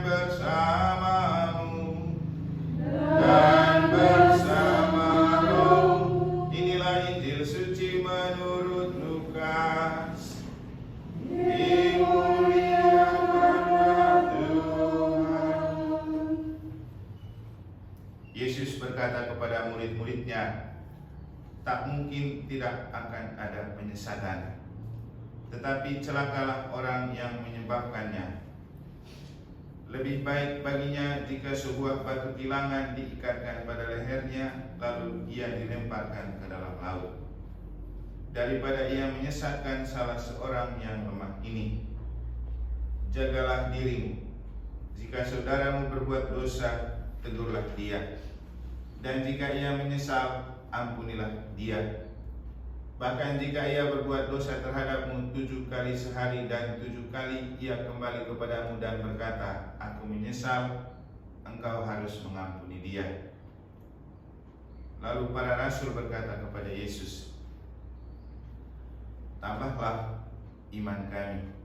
bersamamu dan bersama roh. Inilah Injil suci menurut Lukas. Dimuliakanlah Tuhan. Yesus berkata kepada murid-muridnya, tak mungkin tidak akan ada penyesatan, tetapi celakalah orang yang menyebabkannya. Lebih baik baginya jika sebuah batu kilangan diikatkan pada lehernya, lalu ia dilemparkan ke dalam laut, daripada ia menyesatkan salah seorang yang lemah ini. Jagalah dirimu. Jika saudaramu berbuat dosa, tegurlah dia, dan jika ia menyesal, ampunilah dia. Bahkan jika ia berbuat dosa terhadapmu 7 kali sehari dan 7 kali ia kembali kepadamu dan berkata, aku menyesal, engkau harus mengampuni dia. Lalu para rasul berkata kepada Yesus, tambahlah iman kami.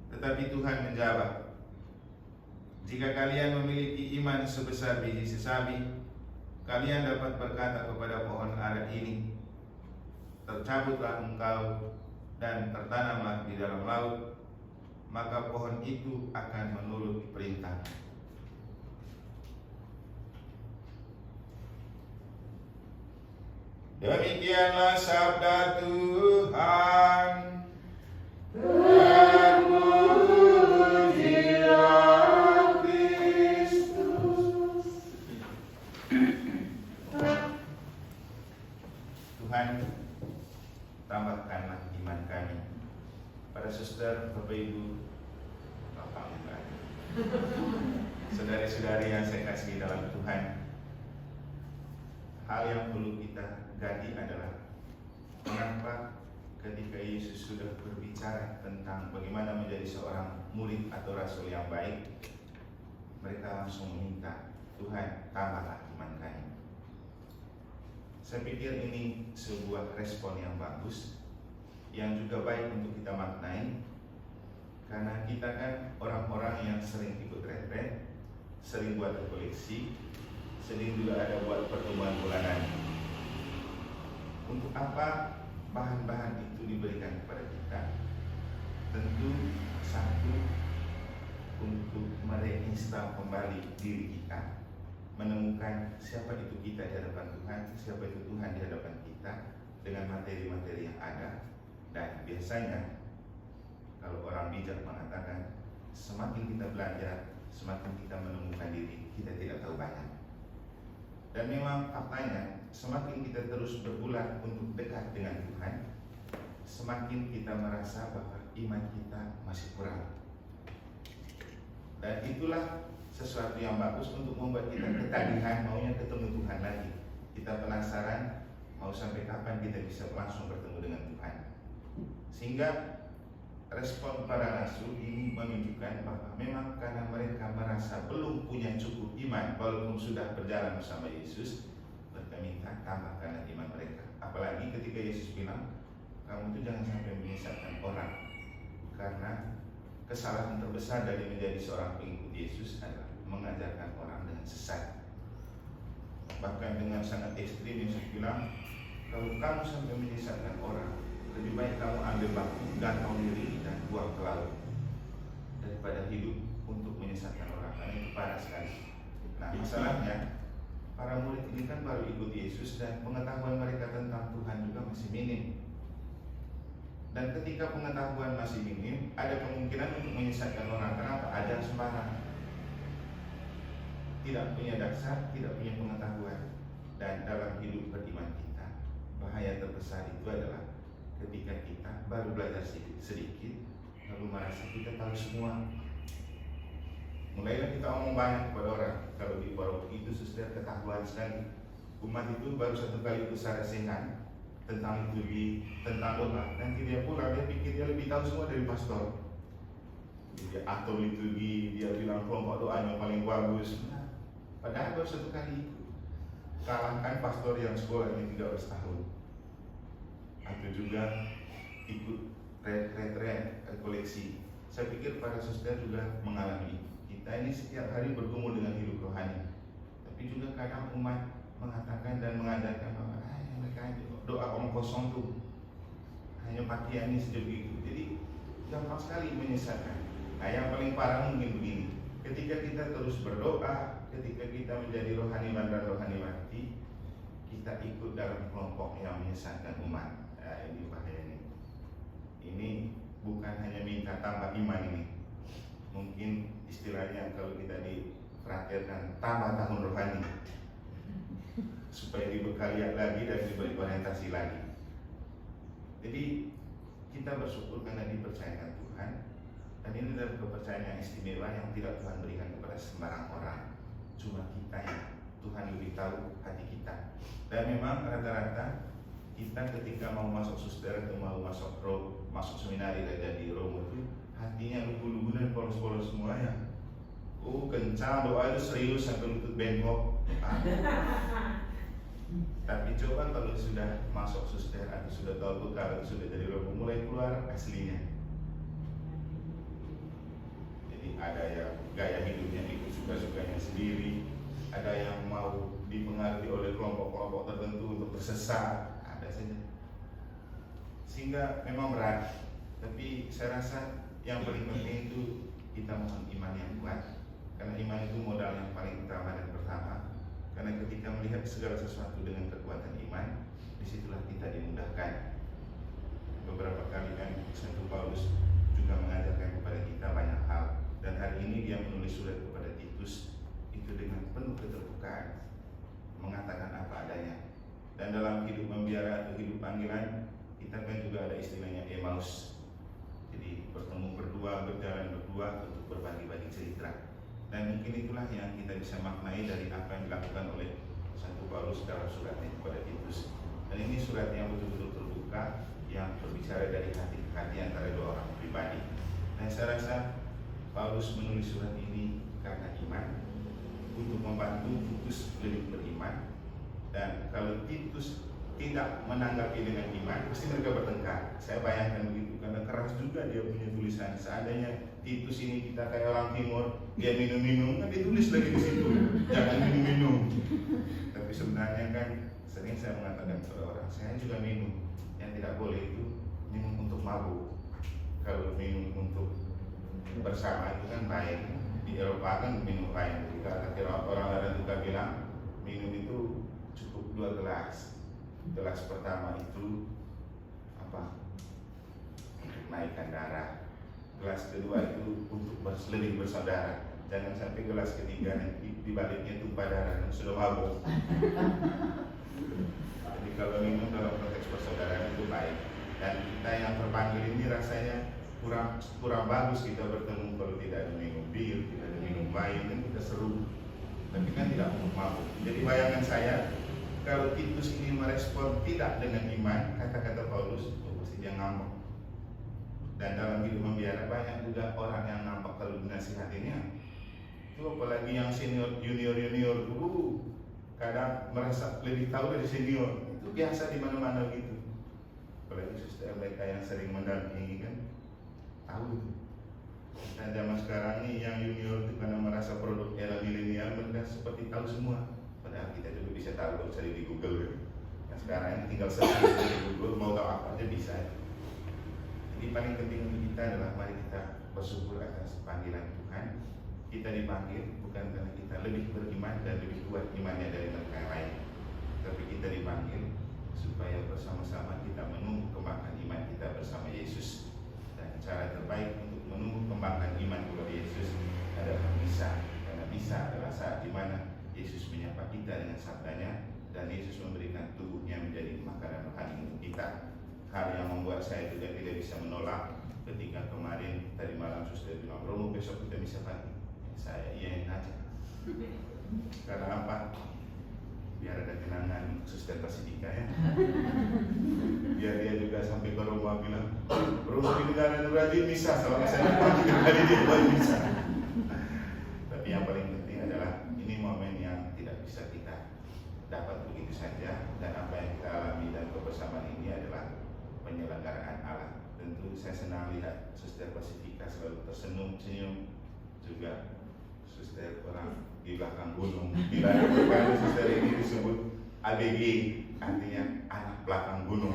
Tetapi Tuhan menjawab, jika kalian memiliki iman sebesar biji sesawi, kalian dapat berkata kepada pohon ara ini, tercabutlah engkau dan tertanamlah di dalam laut, maka pohon itu akan menurut perintah. Demikianlah sabda Tuhan. Terpujilah Kristus. Tuhan, tambahkanlah iman kami. Para suster, Bapak Ibu, Bapak enggak, saudari-saudari yang saya kasih dalam Tuhan, hal yang perlu kita gali adalah mengapa ketika Yesus sudah berbicara tentang bagaimana menjadi seorang murid atau rasul yang baik, mereka langsung meminta, Tuhan, tambahlah iman kami. Saya pikir ini sebuah respon yang bagus, yang juga baik untuk kita maknai, karena kita kan orang-orang yang sering ikut retret, sering buat koleksi, sering juga ada buat pertemuan bulanan. Untuk apa bahan-bahan itu diberikan kepada kita? Tentu satu, untuk mereinstal kembali diri kita, menemukan siapa itu kita di hadapan Tuhan, siapa itu Tuhan di hadapan kita dengan materi-materi yang ada. Dan biasanya kalau orang bijak mengatakan, semakin kita belajar, semakin kita menemukan diri, kita tidak tahu banyak. Dan memang faktanya, semakin kita terus bergulat untuk dekat dengan Tuhan, semakin kita merasa bahwa iman kita masih kurang. Dan itulah sesuatu yang bagus untuk membuat kita ketagihan, maunya ketemu Tuhan lagi. Kita penasaran, mau sampai kapan kita bisa langsung bertemu dengan Tuhan. Sehingga respon para rasul ini menunjukkan bahwa memang karena mereka merasa belum punya cukup iman walaupun sudah berjalan bersama Yesus, mereka minta tambahkanlah iman mereka. Apalagi ketika Yesus bilang, kamu itu jangan sampai menyesatkan orang, karena kesalahan terbesar dari menjadi seorang pengikut Yesus adalah mengajarkan orang dengan sesat. Bahkan dengan sangat ekstrim Yesus bilang, kalau kamu sampai menyesatkan orang, lebih baik kamu ambil batu, gantong diri dan buang ke laut, daripada hidup untuk menyesatkan orang. Karena itu parah sekali. Nah, masalahnya para murid ini kan baru ikut Yesus dan pengetahuan mereka tentang Tuhan juga masih minim. Dan ketika pengetahuan masih minim, ada kemungkinan untuk menyesatkan orang. Kenapa? Ada sembarang, tidak punya dasar, tidak punya pengetahuan. Dan dalam hidup beriman kita, bahaya terbesar itu adalah ketika kita baru belajar sedikit, lalu merasa kita tahu semua. Mulailah kita omong banyak kepada orang. Kalau di paroki itu sudah ketahuan sekali. Umat itu baru 1 kali ikut sarasehan tentang liturgi, tentang doa. Nanti dia pulang, dia pikir dia lebih tahu semua dari pastor. Dia atur liturgi, dia bilang kelompok doanya paling bagus. Nah, padahal baru 1 kali itu. Kalahkan pastor yang sekolahnya 13 tahun. Atau juga ikut retret koleksi. Saya pikir para suster juga mengalami. Kita kita ini setiap hari bergumul dengan hidup rohani. Tapi juga kadang umat mengatakan dan mengajarkan bahwa mereka doa omong kosong tuh, hanya pakaian ini sejauh itu. Jadi gampang sekali menyesatkan. Nah, yang paling parah mungkin begini, ketika kita terus berdoa, ketika kita menjadi rohaniwan dan rohani mati, kita ikut dalam kelompok yang menyesatkan umat. Nah, ini bahayanya. Ini bukan hanya minta tambah iman ini, mungkin istilahnya kalau kita dipraktirkan tambah tahun rohani, supaya dibekali lagi dan diberi orientasi lagi. Jadi kita bersyukur karena dipercayakan Tuhan, dan ini adalah kepercayaan yang istimewa yang tidak Tuhan berikan kepada sembarang orang. Cuma kita yang Tuhan lebih tahu hati kita. Dan memang rata-rata kita ketika mau masuk suster atau mau masuk seminari dan jadi romo itu hatinya lugu-lugu dan polos-polos semua ya. Kencang doa itu serius sampai lutut bengkok. Tapi coba kalau sudah masuk suster atau sudah tahu bekal atau sudah jadi romo, mulai keluar aslinya. Jadi ada yang gaya hidupnya ikut suka-sukanya sendiri, ada yang mau dipengaruhi oleh kelompok-kelompok tertentu untuk tersesat, ada saja. Sehingga memang berat. Tapi saya rasa yang paling penting itu kita mohon iman yang kuat, karena iman itu modal yang paling utama dan pertama. Karena ketika melihat segala sesuatu dengan kekuatan iman, disitulah kita dimudahkan. Beberapa kali kan Santo Paulus juga mengajarkan kepada kita banyak hal, dan hari ini dia menulis surat kepada Titus itu dengan penuh keterbukaan, mengatakan apa adanya. Dan dalam hidup membiara atau hidup panggilan, kita kan juga ada istilahnya Emmaus. Jadi bertemu berdua, berjalan berdua untuk berbagi-bagi cerita. Dan mungkin itulah yang kita bisa maknai dari apa yang dilakukan oleh Santo Paulus dalam suratnya kepada Titus. Dan ini surat yang betul-betul terbuka, yang berbicara dari hati ke hati antara dua orang pribadi. Dan saya rasa Paulus menulis surat ini karena iman, untuk membantu Titus lebih beriman. Dan kalau Titus tidak menanggapi dengan iman, pasti mereka bertengkar. Saya bayangkan begitu, karena keras juga dia punya tulisan. Seandainya Titus ini kita kayak orang timur, dia minum-minum, kan ditulis lagi di situ, jangan minum-minum. Tapi sebenarnya kan sering saya mengatakan kepada orang, saya juga minum. Yang tidak boleh itu minum untuk mabuk. Kalau minum untuk bersama itu kan baik. Di Eropa kan minum baik. Ketika orang ada juga bilang minum itu cukup 2 gelas. Gelas pertama itu apa? Untuk naikkan darah. Gelas kedua itu untuk lebih bersaudara. Jangan sampai gelas ketiga di baliknya tumpah darah dan sudah mabuk. Jadi kalau minum dalam konteks persaudaraan itu baik. Dan kita yang terpanggil ini rasanya kurang bagus kita bertemu kalau tidak ada minum bir, tidak ada minum wine, kan kita seru. Tapi kan tidak untuk mabuk. Jadi bayangan saya, kalau Titus ini merespon tidak dengan iman, kata-kata Paulus, pasti dia ngambek. Dan dalam hidup membiara banyak juga orang yang ngambek kalau dinasihatinya. Itu apalagi yang senior, junior, kadang merasa lebih tahu dari senior. Itu biasa di mana-mana gitu. Apalagi suster mereka yang sering mendampingi kan, tahu itu. Dan zaman sekarang ini yang junior itu karena merasa produk era milenial, mereka seperti tahu semua. Padahal kita juga bisa tahu kalau cari di Google kan. Nah, sekarang ini tinggal search di Google, mau tahu apa aja bisa. Jadi paling penting untuk kita adalah mari kita bersyukur atas panggilan Tuhan. Kita dipanggil bukan karena kita lebih beriman dan lebih kuat imannya dari mereka yang lain, tapi kita dipanggil supaya bersama-sama kita menumbuh kembangkan iman kita bersama Yesus. Dan cara terbaik untuk menumbuh kembangkan iman kepada Yesus adalah misa. Karena misa adalah saat di mana Yesus menyapa kita dengan sabdanya, dan Yesus memberikan tubuhnya menjadi makanan rohani untuk kita. Hal yang membuat saya juga tidak bisa menolak ketika kemarin tadi malam suster bilang, Romo besok kita bisa pagi. Saya iyain aja. Karena apa? Biar ada kenangan suster Pasidika ya. Biar dia juga sampai ke rumah bilang, Romo di negara rajin misa, selama saya pagi kali dia buat misa. Tapi yang paling penting adalah ini momen yang tidak bisa kita dapat begitu saja, dan apa yang kita alami dan kebersamaan ini adalah penyelenggaraan Allah. Tentu saya senang lihat suster Pasifika selalu tersenyum-senyum juga belakang gunung. Di ladang berkah suster ini disebut ABG, artinya anak belakang gunung,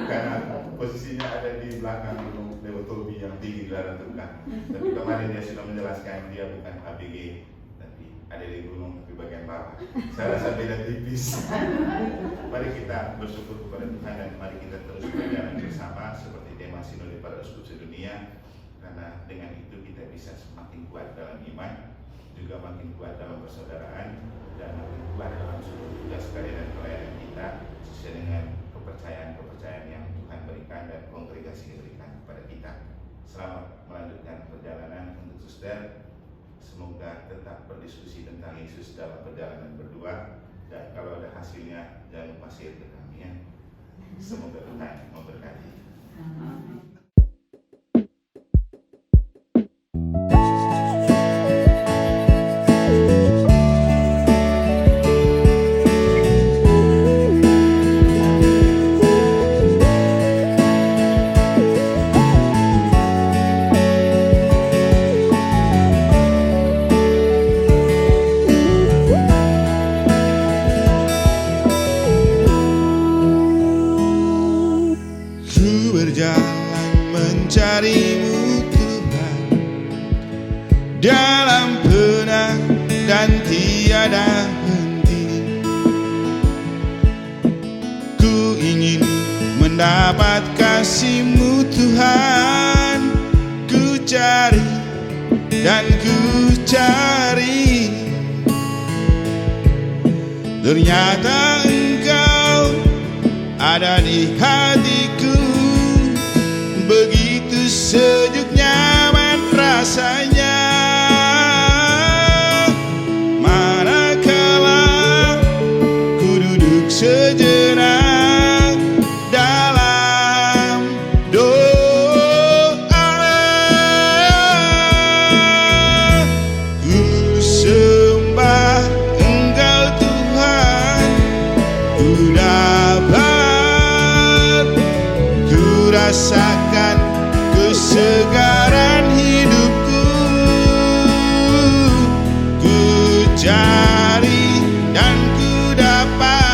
karena posisinya ada di belakang gunung Lewotobi yang tinggi di ladang berkah. Tapi kemarin dia sudah menjelaskan dia bukan ABG, tapi ada di gunung tapi bagian bawah. Saya rasa beda tipis. Mari kita bersyukur kepada Tuhan dan mari kita terus berjalan bersama seperti tema Sinode para Uskup sedunia, karena dengan itu kita bisa semakin kuat dalam iman, juga makin kuat dalam persaudaraan, dan makin kuat dalam seluruh tugas karya dan pelayanan kita sesuai dengan kepercayaan yang Tuhan berikan dan kongregasi berikan kepada kita. Selamat melanjutkan perjalanan untuk suster. Semoga tetap berdiskusi tentang Yesus dalam perjalanan berdua, dan kalau ada hasilnya jangan lupa share ke kami ya. Semoga Tuhan memberkati. Berjalan mencarimu Tuhan, dalam penang dan tiada henti. Ku ingin mendapat kasih-Mu Tuhan, ku cari dan ku cari. Ternyata Engkau ada di hatiku. Begitu sejuk nyaman rasanya, manakala ku duduk sejenak dalam doa. Ku sembah Engkau Tuhan, ku dapat ku rasakan kesegaran hidupku. Ku cari dan ku dapat.